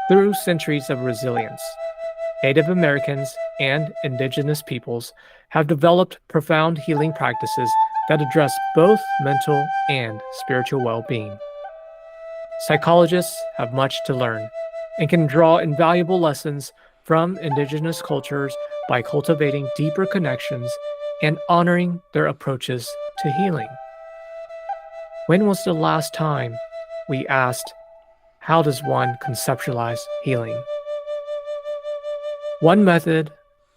Through centuries of resilience, Native Americans and Indigenous peoples have developed profound healing practices that address both mental and spiritual well-being. Psychologists have much to learn and can draw invaluable lessons from Indigenous cultures by cultivating deeper connections and honoring their approaches to healing. When was the last time we asked, how does one conceptualize healing? One method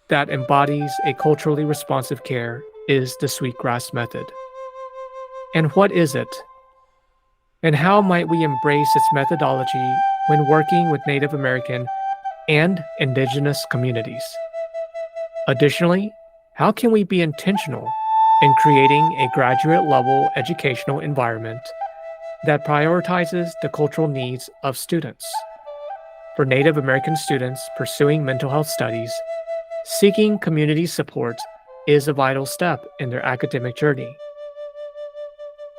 that embodies a culturally responsive care is the Sweetgrass Method. And what is it? And how might we embrace its methodology when working with Native American and Indigenous communities? Additionally, how can we be intentional in creating a graduate-level educational environment that prioritizes the cultural needs of students? For Native American students pursuing mental health studies, seeking community support is a vital step in their academic journey.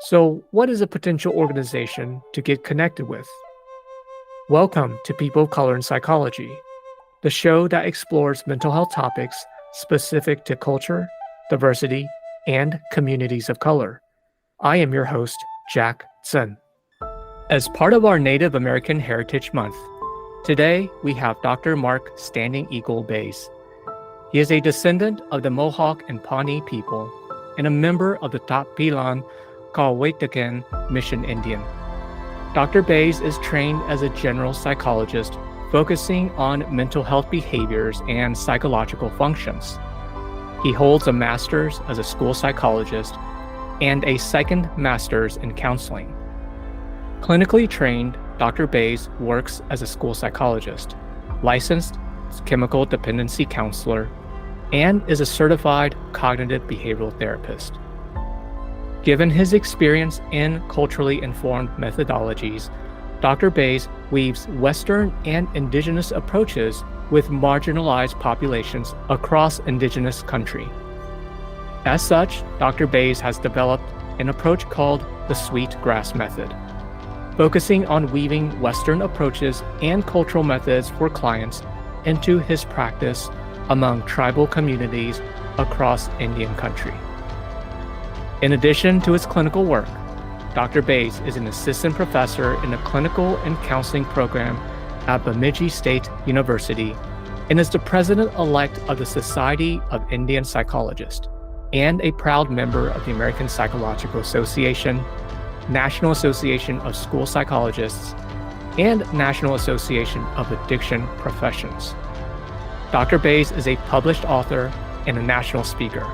So, what is a potential organization to get connected with? Welcome to People of Color in Psychology, the show that explores mental health topics specific to culture, diversity, and communities of color. I am your host, Jack Tsen. As part of our Native American Heritage Month, today we have Dr. Mark Standing Eagle Baez. He is a descendant of the Mohawk and Pawnee people and a member of the Tapilan Cultivating Mission Indian. Dr. Baez is trained as a general psychologist focusing on mental health behaviors and psychological functions. He holds a master's as a school psychologist and a second master's in counseling. Clinically trained, Dr. Baez works as a school psychologist, licensed chemical dependency counselor, and is a certified cognitive behavioral therapist. Given his experience in culturally informed methodologies, Dr. Baez weaves Western and Indigenous approaches with marginalized populations across Indigenous country. As such, Dr. Baez has developed an approach called the Sweetgrass Method, focusing on weaving Western approaches and cultural methods for clients into his practice among tribal communities across Indian country. In addition to his clinical work, Dr. Baez is an assistant professor in the clinical and counseling program at Bemidji State University and is the president-elect of the Society of Indian Psychologists and a proud member of the American Psychological Association, National Association of School Psychologists, and National Association of Addiction Professions. Dr. Baez is a published author and a national speaker.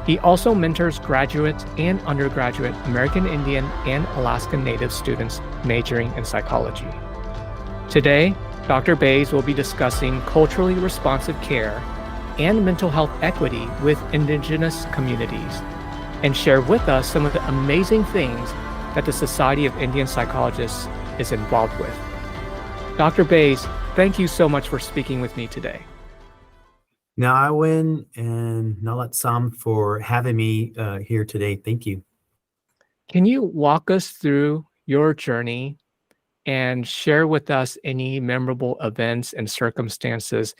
He also mentors graduate and undergraduate American Indian and Alaskan Native students majoring in psychology. Today, Dr. Baez will be discussing culturally responsive care and mental health equity with Indigenous communities and share with us some of the amazing things that the Society of Indian Psychologists is involved with. Dr. Baez, thank you so much for speaking with me today. Nawin and Nalat Sam for having me here today. Thank you. Can you walk us through your journey and share with us any memorable events and circumstances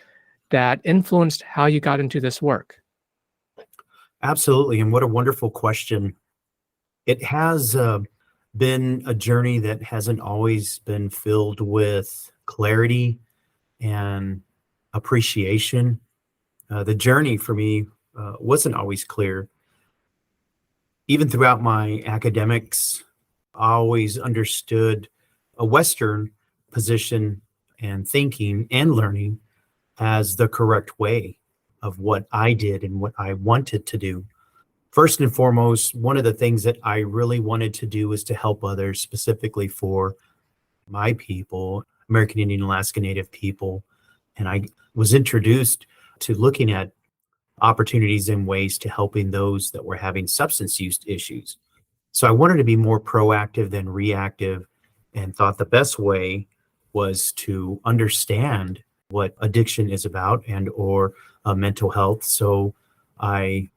that influenced how you got into this work? Absolutely. And what a wonderful question. It has been a journey that hasn't always been filled with clarity and appreciation. The journey for me wasn't always clear. Even throughout my academics, I always understood a Western position and thinking and learning as the correct way of what I did and what I wanted to do. First and foremost, one of the things that I really wanted to do was to help others, specifically for my people, American Indian, Alaska Native people. And I was introduced to looking at opportunities and ways to helping those that were having substance use issues. So I wanted to be more proactive than reactive and thought the best way was to understand what addiction is about and or mental health. So I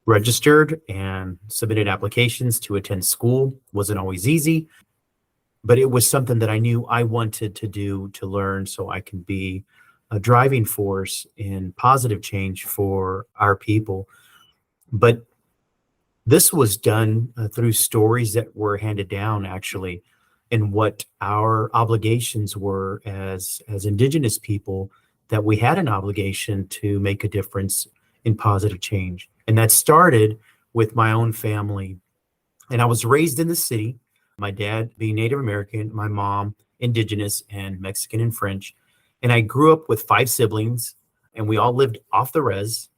registered and submitted applications to attend school. Wasn't always easy. but it was something that I knew I wanted to do, to learn, so I can be a driving force in positive change for our people. But this was done through stories that were handed down, actually, and what our obligations were as Indigenous people, that we had an obligation to make a difference in positive change. And that started with my own family. And I was raised in the city, my dad being Native American, my mom Indigenous and Mexican and French. And I grew up with 5 siblings, and we all lived off the res.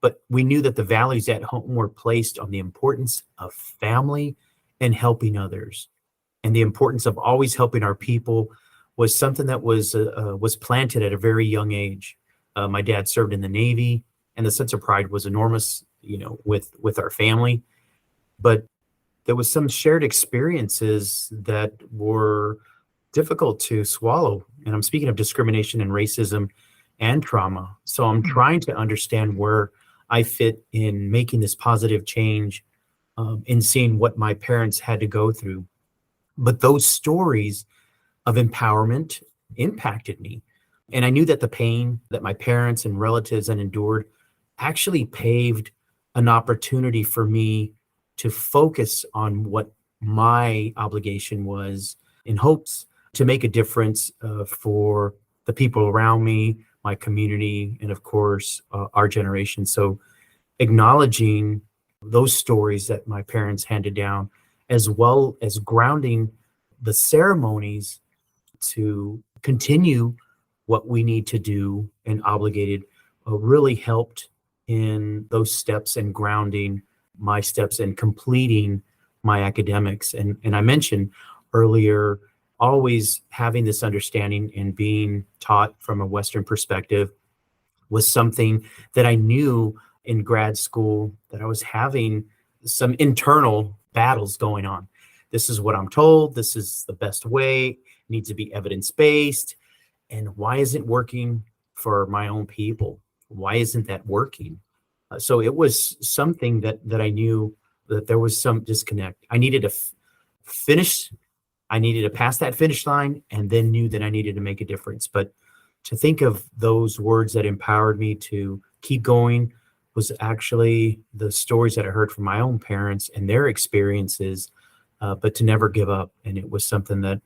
But we knew that the values at home were placed on the importance of family and helping others. And the importance of always helping our people was something that was planted at a very young age. My dad served in the Navy, and the sense of pride was enormous, with our family. But there was some shared experiences that were difficult to swallow. And I'm speaking of discrimination and racism and trauma. So I'm trying to understand where I fit in making this positive change, in seeing what my parents had to go through. But those stories of empowerment impacted me. And I knew that the pain that my parents and relatives had endured actually paved an opportunity for me to focus on what my obligation was, in hopes to make a difference for the people around me, my community, and of course, our generation. So acknowledging those stories that my parents handed down, as well as grounding the ceremonies to continue what we need to do and obligated, really helped in those steps and grounding my steps and completing my academics. And I mentioned earlier, always having this understanding and being taught from a Western perspective was something that I knew in grad school, that I was having some internal battles going on. This is what I'm told. This is the best way. It needs to be evidence-based. And why isn't it working for my own people? Why isn't that working? So it was something that I knew that there was some disconnect. I needed to finish. I needed to pass that finish line, and then knew that I needed to make a difference. But to think of those words that empowered me to keep going was actually the stories that I heard from my own parents and their experiences, but to never give up. And it was something that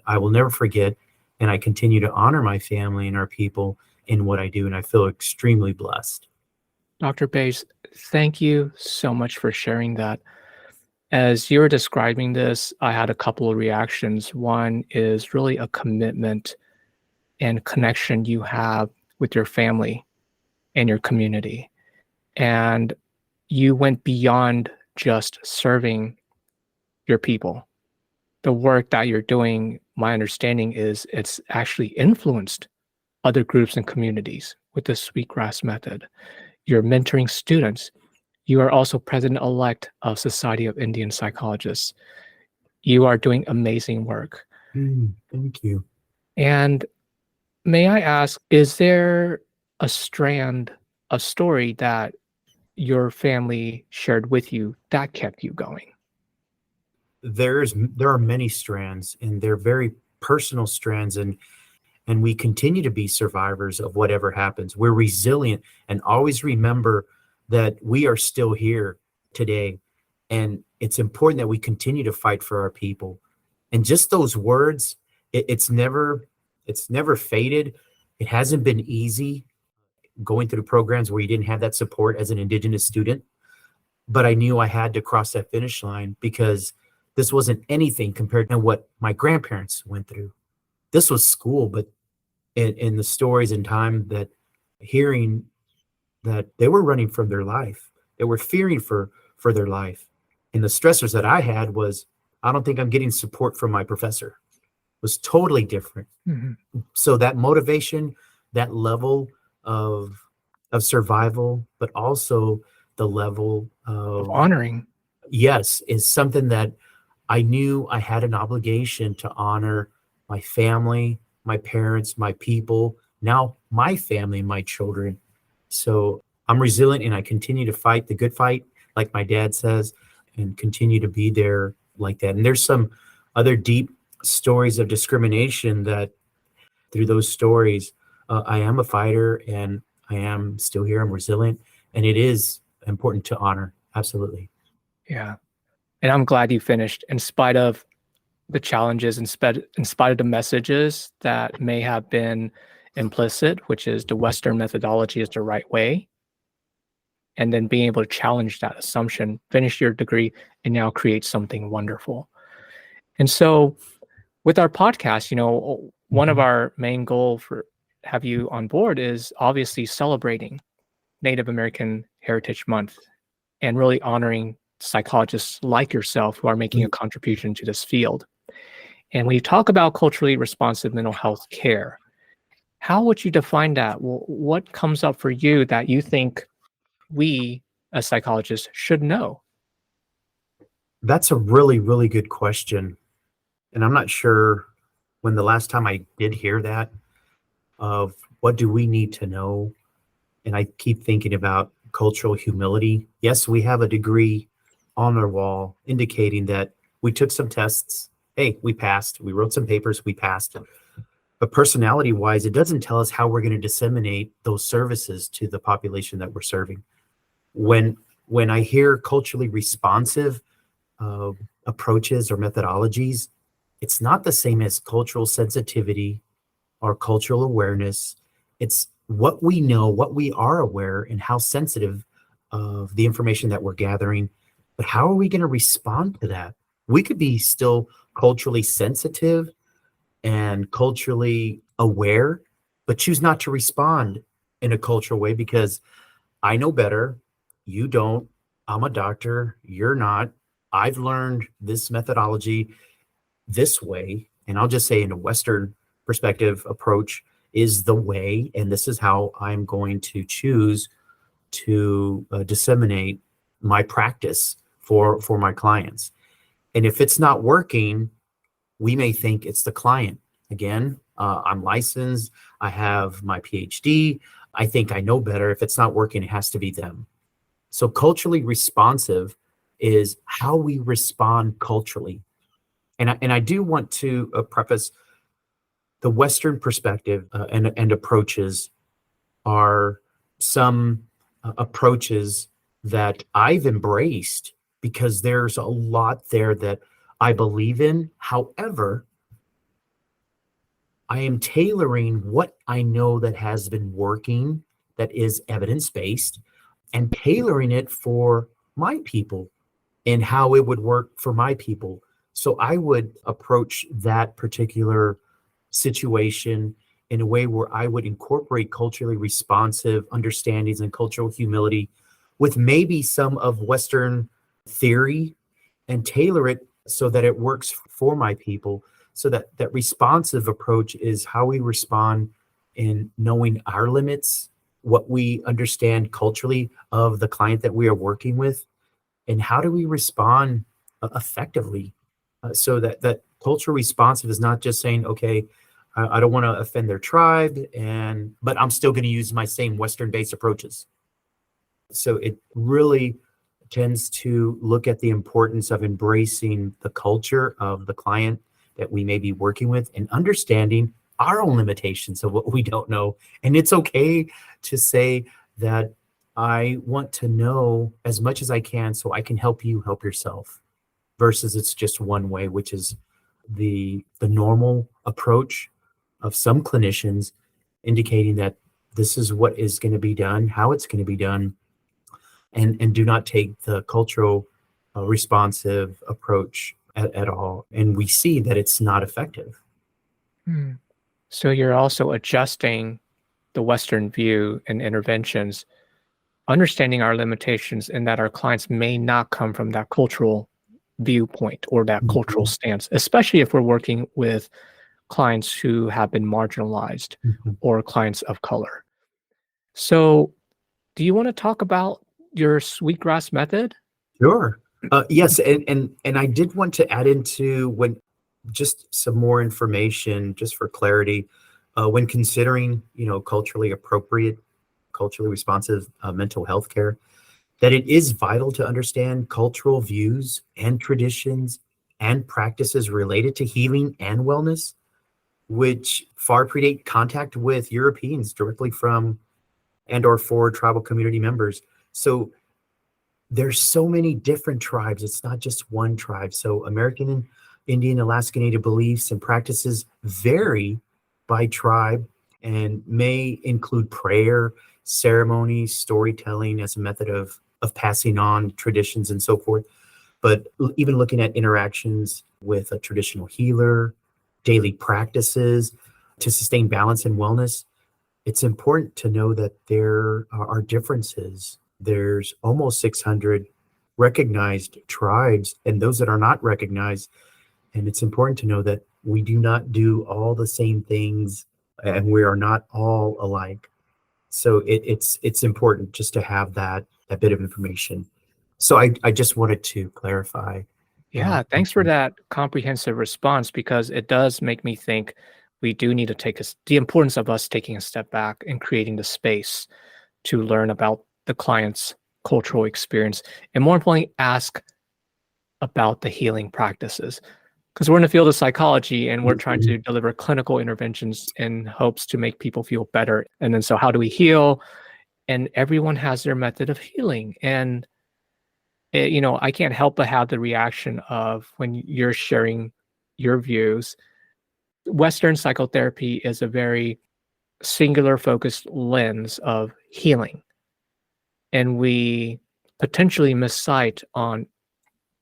I will never forget. And I continue to honor my family and our people in what I do. And I feel extremely blessed. Dr. Baez, thank you so much for sharing that. As you were describing this, I had a couple of reactions. One is really a commitment and connection you have with your family and your community. And you went beyond just serving your people. The work that you're doing, my understanding is it's actually influenced other groups and communities with the Sweetgrass Method. You're mentoring students. You are also president-elect of Society of Indian Psychologists. You are doing amazing work. Thank you. And may I ask, is there a strand of story that your family shared with you that kept you going? There are many strands, and they're very personal strands, and we continue to be survivors of whatever happens. We're resilient, and always remember that we are still here today. And it's important that we continue to fight for our people. And just those words, it's never faded. It hasn't been easy going through programs where you didn't have that support as an Indigenous student. But I knew I had to cross that finish line, because this wasn't anything compared to what my grandparents went through. This was school, but in the stories and time that hearing that they were running from their life, they were fearing for their life. And the stressors that I had was, I don't think I'm getting support from my professor. It was totally different. Mm-hmm. So that motivation, that level of survival, but also the level of honoring, yes, is something that I knew I had an obligation to honor my family, my parents, my people, now my family, my children. So I'm resilient, and I continue to fight the good fight, like my dad says, and continue to be there like that. And there's some other deep stories of discrimination that through those stories, I am a fighter and I am still here. I'm resilient, and it is important to honor. Absolutely. Yeah. And I'm glad you finished in spite of the challenges, in spite of the messages that may have been implicit, which is the Western methodology is the right way. And then being able to challenge that assumption, finish your degree, and now create something wonderful. And so with our podcast, one of our main goal for have you on board is obviously celebrating Native American Heritage Month and really honoring psychologists like yourself who are making a contribution to this field. And when you talk about culturally responsive mental health care, how would you define that? Well, what comes up for you that you think we as psychologists should know? That's a really, really good question. And I'm not sure when the last time I did hear that of what do we need to know. And I keep thinking about cultural humility. Yes, we have a degree on our wall indicating that we took some tests. Hey, we passed. We wrote some papers. We passed. But personality wise, it doesn't tell us how we're going to disseminate those services to the population that we're serving. When I hear culturally responsive approaches or methodologies, it's not the same as cultural sensitivity or cultural awareness. It's what we know, what we are aware, and how sensitive of the information that we're gathering. But how are we going to respond to that? We could be still culturally sensitive and culturally aware, but choose not to respond in a cultural way because I know better. You don't. I'm a doctor. You're not. I've learned this methodology this way. And I'll just say in a Western perspective approach is the way, and this is how I'm going to choose to disseminate my practice for my clients. And if it's not working, we may think it's the client. Again, I'm licensed. I have my PhD. I think I know better. If it's not working, it has to be them. So culturally responsive is how we respond culturally. And I do want to preface the Western perspective and approaches are some approaches that I've embraced because there's a lot there that I believe in. However, I am tailoring what I know that has been working, that is evidence-based, and tailoring it for my people and how it would work for my people. So I would approach that particular situation in a way where I would incorporate culturally responsive understandings and cultural humility with maybe some of Western theory and tailor it so that it works for my people. So that responsive approach is how we respond in knowing our limits, what we understand culturally of the client that we are working with, and how do we respond effectively so that cultural responsive is not just saying, okay, I don't want to offend their tribe, but I'm still going to use my same Western-based approaches. So it really tends to look at the importance of embracing the culture of the client that we may be working with and understanding our own limitations of what we don't know. And it's okay to say that I want to know as much as I can so I can help you help yourself, versus it's just one way, which is the normal approach of some clinicians indicating that this is what is going to be done, how it's going to be done, and do not take the cultural responsive approach at all. And we see that it's not effective. So you're also adjusting the Western view and interventions, understanding our limitations and that our clients may not come from that cultural viewpoint or that cultural stance, especially if we're working with clients who have been marginalized or clients of color. So do you want to talk about your Sweetgrass Method? Sure. Yes, and I did want to add into when just some more information, just for clarity, when considering, culturally appropriate, culturally responsive mental health care, that it is vital to understand cultural views and traditions and practices related to healing and wellness, which far predate contact with Europeans directly from and or for tribal community members. So there's so many different tribes. It's not just one tribe. So American and Indian, Alaska Native beliefs and practices vary by tribe and may include prayer, ceremony, storytelling as a method of passing on traditions and so forth. But even looking at interactions with a traditional healer, daily practices to sustain balance and wellness, it's important to know that there are differences. There's almost 600 recognized tribes and those that are not recognized. And it's important to know that we do not do all the same things and we are not all alike. So it's important just to have that bit of information. So I just wanted to clarify. Yeah, thanks for that comprehensive response because it does make me think we do need to the importance of us taking a step back and creating the space to learn about the client's cultural experience and more importantly, ask about the healing practices. Because we're in the field of psychology and we're trying to deliver clinical interventions in hopes to make people feel better. And then, so how do we heal? And everyone has their method of healing. And, I can't help but have the reaction of when you're sharing your views. Western psychotherapy is a very singular focused lens of healing. And we potentially miss sight on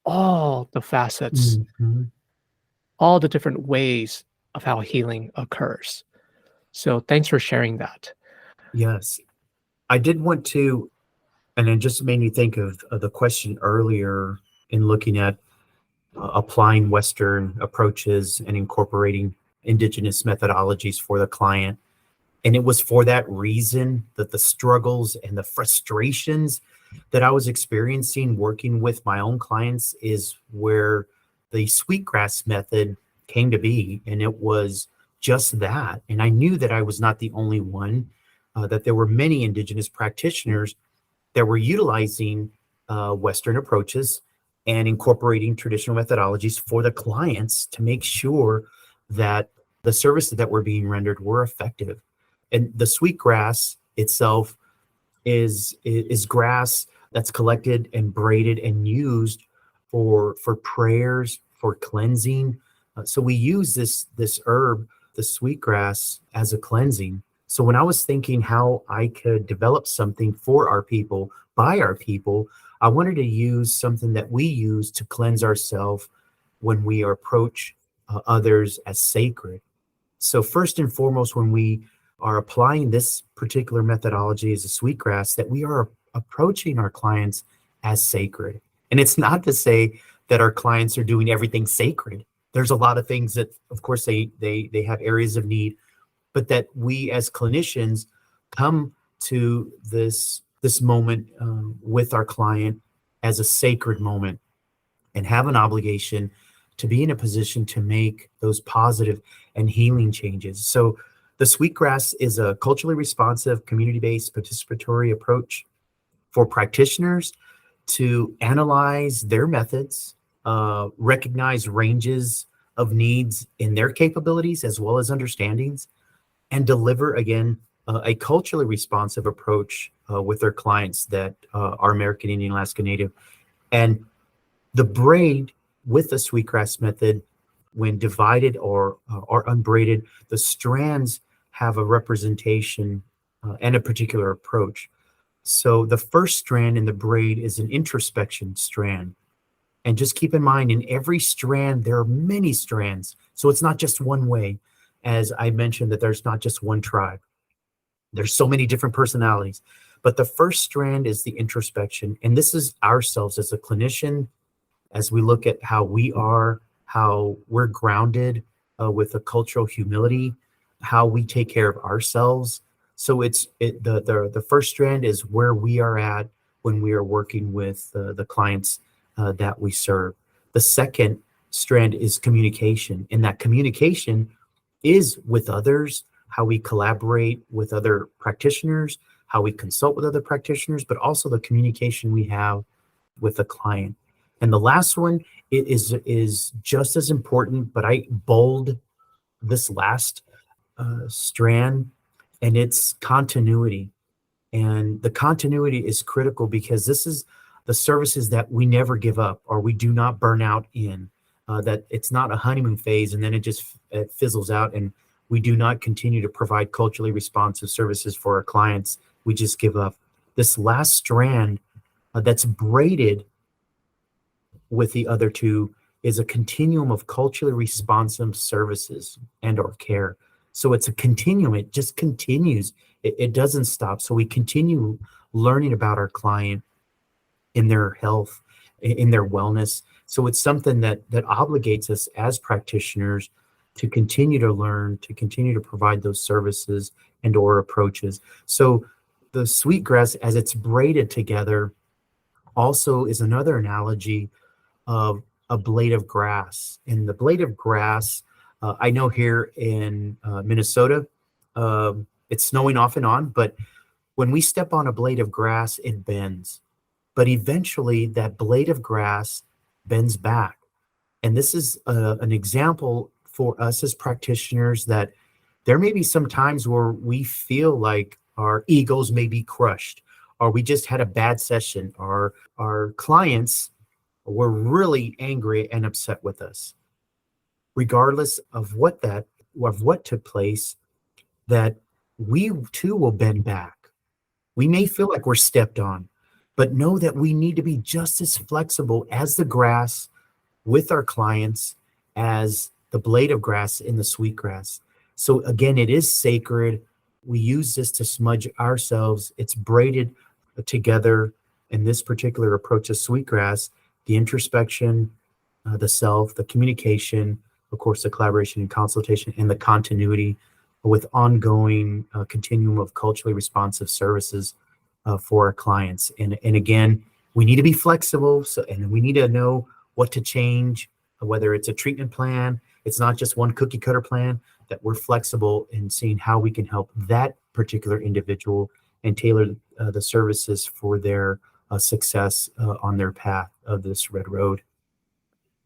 all the facets, all the different ways of how healing occurs. So thanks for sharing that. Yes. I did want to, and it just made me think of the question earlier in looking at applying Western approaches and incorporating indigenous methodologies for the client. And it was for that reason that the struggles and the frustrations that I was experiencing working with my own clients is where the Sweetgrass Method came to be. And it was just that. And I knew that I was not the only one, that there were many indigenous practitioners that were utilizing Western approaches and incorporating traditional methodologies for the clients to make sure that the services that were being rendered were effective. And the sweetgrass itself is grass that's collected and braided and used for prayers, for cleansing. So we use this herb, the sweetgrass, as a cleansing. So when I was thinking how I could develop something for our people, by our people, I wanted to use something that we use to cleanse ourselves when we approach others as sacred. So first and foremost, when we are applying this particular methodology as a sweetgrass, that we are approaching our clients as sacred. And it's not to say that our clients are doing everything sacred. There's a lot of things that, of course, they have areas of need, but that we as clinicians come to this moment with our client as a sacred moment and have an obligation to be in a position to make those positive and healing changes. So the sweetgrass is a culturally responsive, community-based, participatory approach for practitioners to analyze their methods, recognize ranges of needs in their capabilities as well as understandings, and deliver, again, a culturally responsive approach with their clients that are American Indian, Alaska Native. And the braid with the Sweetgrass Method, when divided or unbraided, the strands have a representation and a particular approach. So the first strand in the braid is an introspection strand. And just keep in mind, in every strand, there are many strands. So it's not just one way. As I mentioned, that there's not just one tribe. There's so many different personalities. But the first strand is the introspection. And this is ourselves as a clinician, as we look at how we are, how we're grounded with a cultural humility, how we take care of ourselves. So the first strand is where we are at when we are working with the clients that we serve. The second strand is communication, and that communication is with others, how we collaborate with other practitioners, how we consult with other practitioners, but also the communication we have with the client. And the last one it is just as important, but I bold this last strand, and it's continuity. And the continuity is critical because this is the services that we never give up or we do not burn out in. That it's not a honeymoon phase and then it fizzles out, and we do not continue to provide culturally responsive services for our clients. We just give up. This last strand that's braided with the other two is a continuum of culturally responsive services and or care. So it's a continuum. It just continues. It doesn't stop. So we continue learning about our client in their health, in their wellness. So it's something that obligates us as practitioners to continue to learn, to continue to provide those services and or approaches. So the sweetgrass, as it's braided together, also is another analogy of a blade of grass. And the blade of grass, I know here in Minnesota, it's snowing off and on, but when we step on a blade of grass, it bends. But eventually that blade of grass bends back. And this is an example for us as practitioners that there may be some times where we feel like our egos may be crushed, or we just had a bad session, or our clients were really angry and upset with us. Regardless of what took place, that we too will bend back. We may feel like we're stepped on, but know that we need to be just as flexible as the grass with our clients as the blade of grass in the sweetgrass. So again, it is sacred. We use this to smudge ourselves. It's braided together in this particular approach of sweetgrass, the introspection, the self, the communication, of course, the collaboration and consultation, and the continuity with ongoing continuum of culturally responsive services for our clients. And again, we need to be flexible, and we need to know what to change, whether it's a treatment plan. It's not just one cookie cutter plan, that we're flexible in seeing how we can help that particular individual and tailor the services for their success on their path of this red road.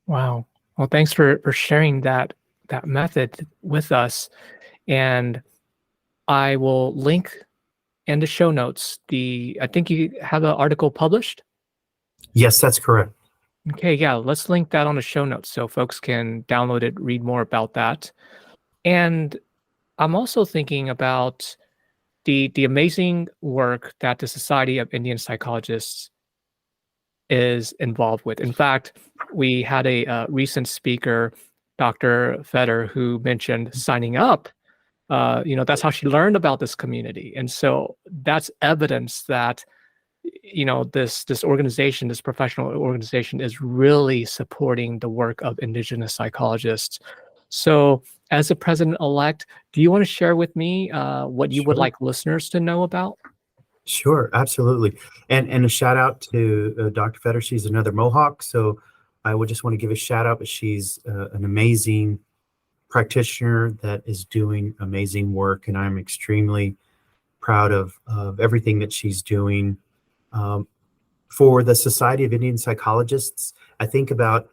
Wow. Well, thanks for sharing that method with us. And I will link in the show notes I think you have an article published. Yes, that's correct. Okay, yeah, let's link that on the show notes so folks can download it, read more about that. And I'm also thinking about the amazing work that the Society of Indian Psychologists is involved with. In fact, we had a recent speaker, Dr. Feder, who mentioned signing up. That's how she learned about this community. And so that's evidence that, this organization, this professional organization, is really supporting the work of Indigenous psychologists. So as the president-elect, do you want to share with me what you would Sure. like listeners to know about? Sure, absolutely. And a shout out to Dr. Feder. She's another Mohawk. So I would just want to give a shout out. She's an amazing practitioner that is doing amazing work. And I'm extremely proud of everything that she's doing. For the Society of Indian Psychologists, I think about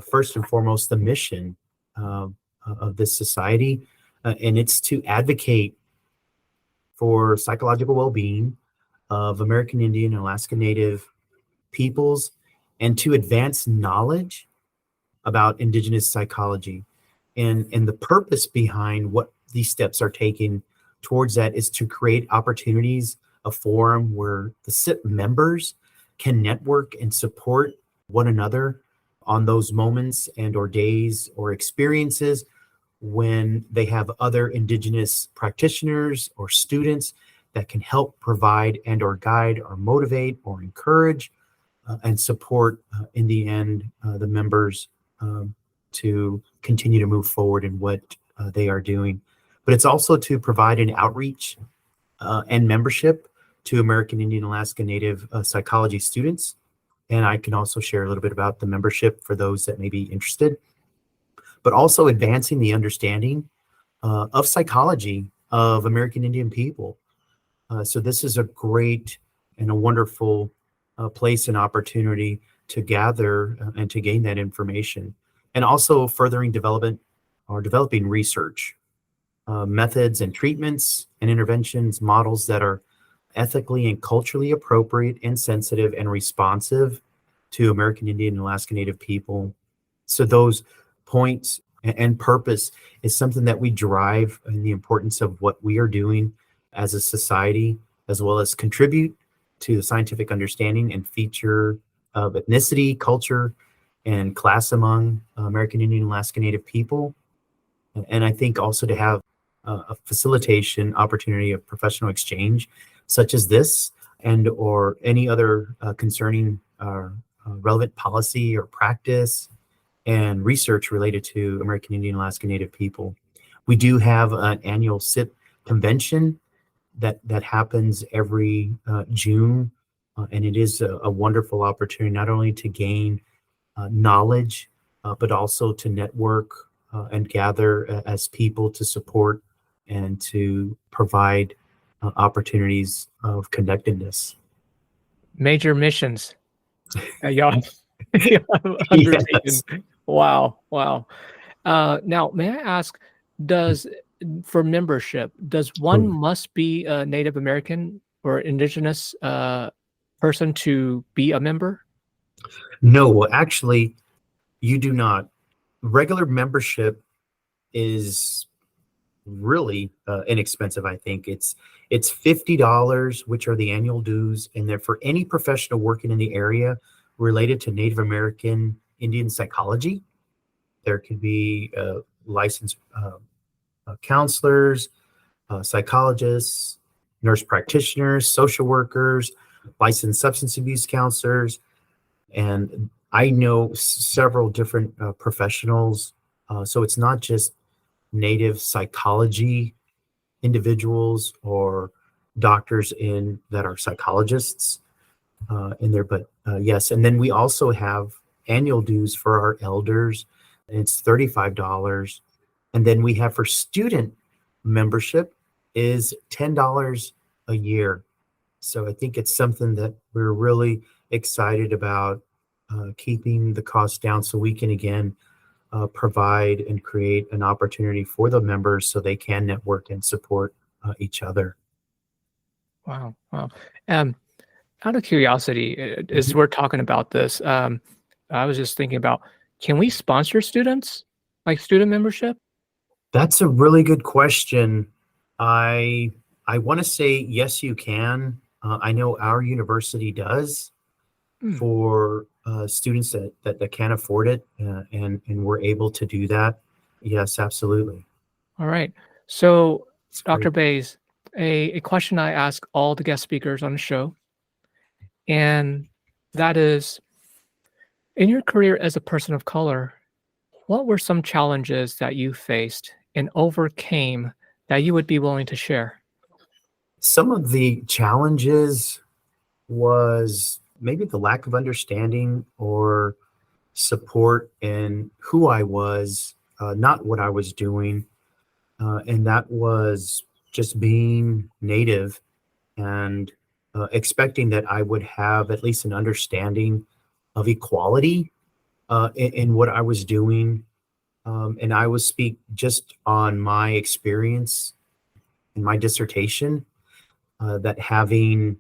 first and foremost the mission of this society, and it's to advocate for psychological well-being of American Indian and Alaska Native peoples, and to advance knowledge about Indigenous psychology. And the purpose behind what these steps are taking towards that is to create opportunities, a forum where the SIP members can network and support one another on those moments and or days or experiences when they have other Indigenous practitioners or students that can help provide and or guide or motivate or encourage and support in the end the members to continue to move forward in what they are doing. But it's also to provide an outreach and membership to American Indian Alaska Native psychology students. And I can also share a little bit about the membership for those that may be interested, but also advancing the understanding of psychology of American Indian people. So this is a great and a wonderful place and opportunity to gather and to gain that information, and also furthering development or developing research, methods and treatments and interventions, models that are ethically and culturally appropriate and sensitive and responsive to American Indian and Alaska Native people. So those points and purpose is something that we drive in the importance of what we are doing as a society, as well as contribute to the scientific understanding and feature of ethnicity, culture, and class among American Indian and Alaska Native people. And I think also to have a facilitation opportunity of professional exchange, such as this, and or any other concerning relevant policy or practice and research related to American Indian and Alaska Native people. We do have an annual SIP convention that happens every June, and it is a wonderful opportunity not only to gain knowledge, but also to network and gather as people to support and to provide opportunities of connectedness. Major missions. Y'all y'all undertaken. Yes. Wow. Now, may I ask, for membership, does one must be a Native American or Indigenous person to be a member? No, well, actually, you do not. Regular membership is really inexpensive. I think it's $50, which are the annual dues, and they're for any professional working in the area related to Native American Indian psychology. There could be licensed counselors, psychologists, nurse practitioners, social workers, licensed substance abuse counselors, and I know several different professionals. So it's not just Native psychology individuals or doctors that are psychologists in there, but yes. And then we also have annual dues for our elders, and it's $35. And then we have for student membership is $10 a year. So I think it's something that we're really excited about, keeping the cost down so we can again provide and create an opportunity for the members so they can network and support each other. Wow. Out of curiosity, as we're talking about this, I was just thinking about, can we sponsor students, like student membership? That's a really good question. I want to say yes, you can. I know our university does for students that can't afford it, and we're able to do that. Yes, absolutely. All right. So, It's Dr. great. Baez, a question I ask all the guest speakers on the show, and that is, in your career as a person of color, what were some challenges that you faced and overcame that you would be willing to share? Some of the challenges was maybe the lack of understanding or support in who I was, not what I was doing. And that was just being Native and expecting that I would have at least an understanding of equality in what I was doing. And I will speak just on my experience in my dissertation, that having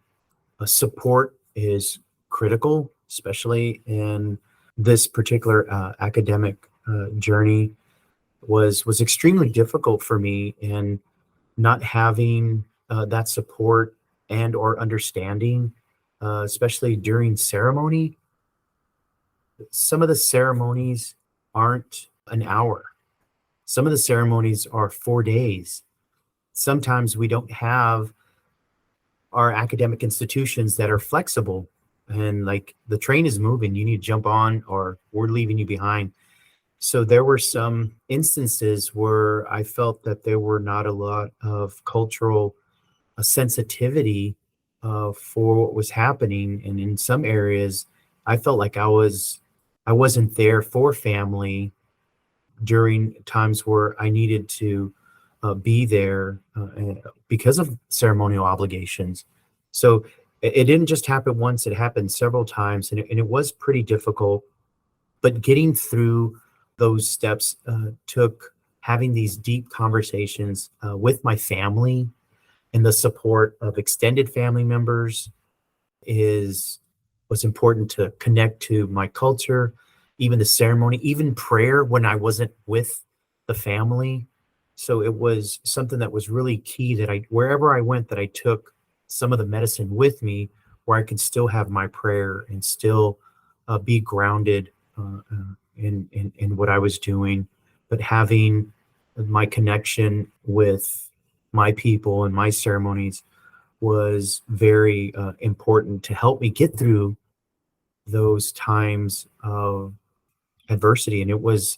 a support is critical, especially in this particular academic journey was extremely difficult for me, and not having that support and or understanding, especially during ceremony. Some of the ceremonies aren't an hour. Some of the ceremonies are 4 days. Sometimes we don't have our academic institutions that are flexible, and like the train is moving, you need to jump on or we're leaving you behind. So there were some instances where I felt that there were not a lot of cultural sensitivity for what was happening, and in some areas I felt like I wasn't there for family during times where I needed to be there because of ceremonial obligations. So It didn't just happen once, it happened several times, and it was pretty difficult. But getting through those steps took having these deep conversations with my family and the support of extended family members is was important to connect to my culture, even the ceremony, even prayer when I wasn't with the family. So it was something that was really key that I wherever I went that I took some of the medicine with me where I could still have my prayer and still be grounded in what I was doing, but having my connection with my people and my ceremonies was very important to help me get through those times of adversity. And it was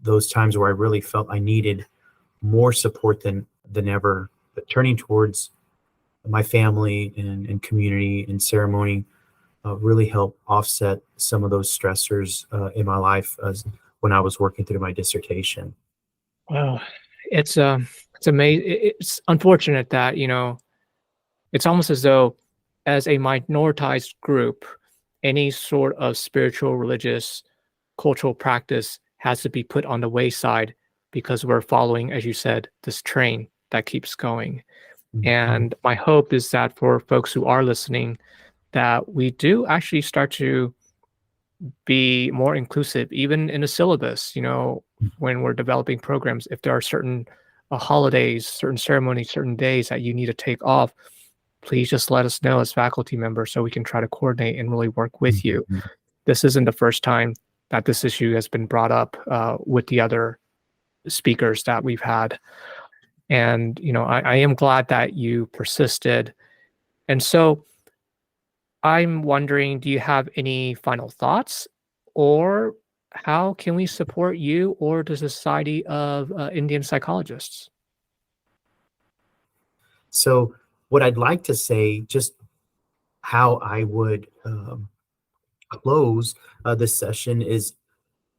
those times where I really felt I needed more support than ever. But turning towards my family and community and ceremony really helped offset some of those stressors in my life as when I was working through my dissertation. Wow, it's amazing. It's unfortunate that it's almost as though, as a minoritized group, any sort of spiritual, religious, cultural practice has to be put on the wayside because we're following, as you said, this train that keeps going. Mhm. And my hope is that for folks who are listening, that we do actually start to be more inclusive, even in the syllabus, when we're developing programs. If there are certain holidays, certain ceremonies, certain days that you need to take off, please just let us know as faculty members so we can try to coordinate and really work with you. Mhm. This isn't the first time that this issue has been brought up with the other speakers that we've had. And, I am glad that you persisted. And so I'm wondering, do you have any final thoughts, or how can we support you or the Society of Indian Psychologists? So, what I'd like to say, just how I would close this session, is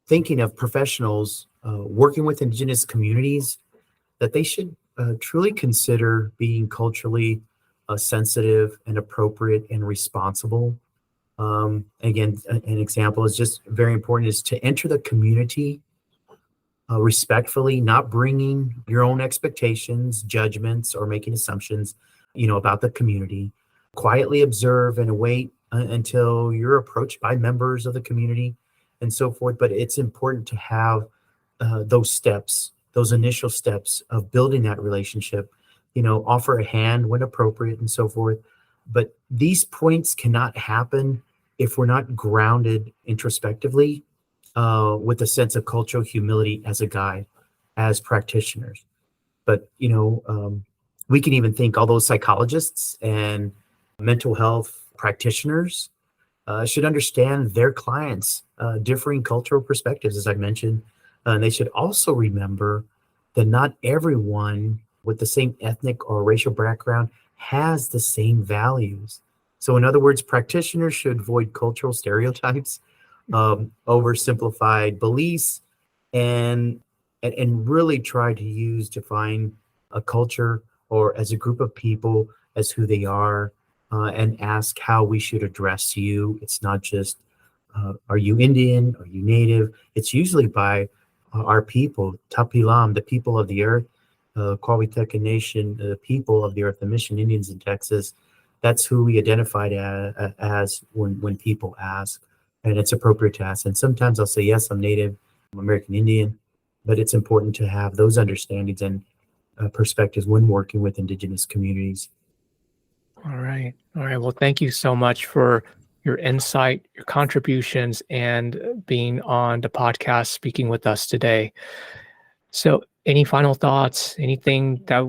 thinking of professionals working with Indigenous communities that they should truly consider being culturally sensitive and appropriate and responsible. Again, an example is just very important is to enter the community respectfully, not bringing your own expectations, judgments, or making assumptions, about the community. Quietly observe and await until you're approached by members of the community and so forth. But it's important to have those steps, those initial steps of building that relationship, offer a hand when appropriate and so forth. But these points cannot happen if we're not grounded introspectively with a sense of cultural humility as a guide, as practitioners. But, we can even think all those psychologists and mental health practitioners should understand their clients' differing cultural perspectives, as I mentioned. And they should also remember that not everyone with the same ethnic or racial background has the same values. So, in other words, practitioners should avoid cultural stereotypes, oversimplified beliefs, and and really try to define a culture or as a group of people as who they are, and ask how we should address you. It's not just are you Indian? Are you Native? It's usually by our people, Tapilam, the people of the earth, Quawiteka Nation, the people of the earth, the Mission Indians in Texas. That's who we identified as when people ask, and it's appropriate to ask. And sometimes I'll say, yes, I'm Native, I'm American Indian, but it's important to have those understandings and perspectives when working with Indigenous communities. All right. All right. Well, thank you so much for your insight, your contributions, and being on the podcast speaking with us today. So, any final thoughts? Anything that,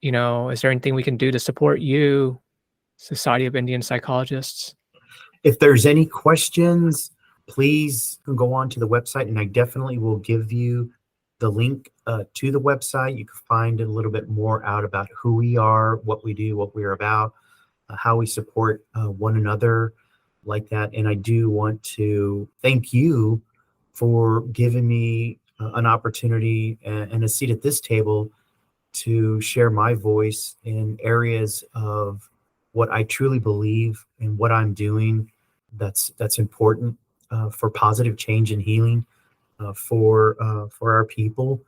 is there anything we can do to support you, Society of Indian Psychologists? If there's any questions, please go on to the website, and I definitely will give you the link to the website. You can find a little bit more out about who we are, what we do, what we're about, how we support one another like that. And I do want to thank you for giving me an opportunity and a seat at this table to share my voice in areas of what I truly believe and what I'm doing that's important for positive change and healing for our people,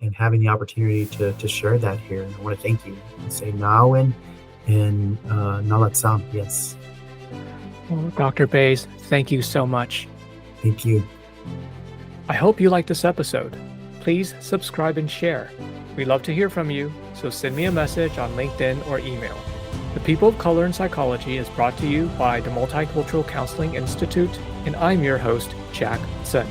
and having the opportunity to share that here. And I want to thank you and say Nawen and Nalatsam. Yes. Well, Dr. Baez, thank you so much. Thank you. I hope you liked this episode. Please subscribe and share. We love to hear from you, so send me a message on LinkedIn or email. The People of Color in Psychology is brought to you by the Multicultural Counseling Institute, and I'm your host, Jack Sun.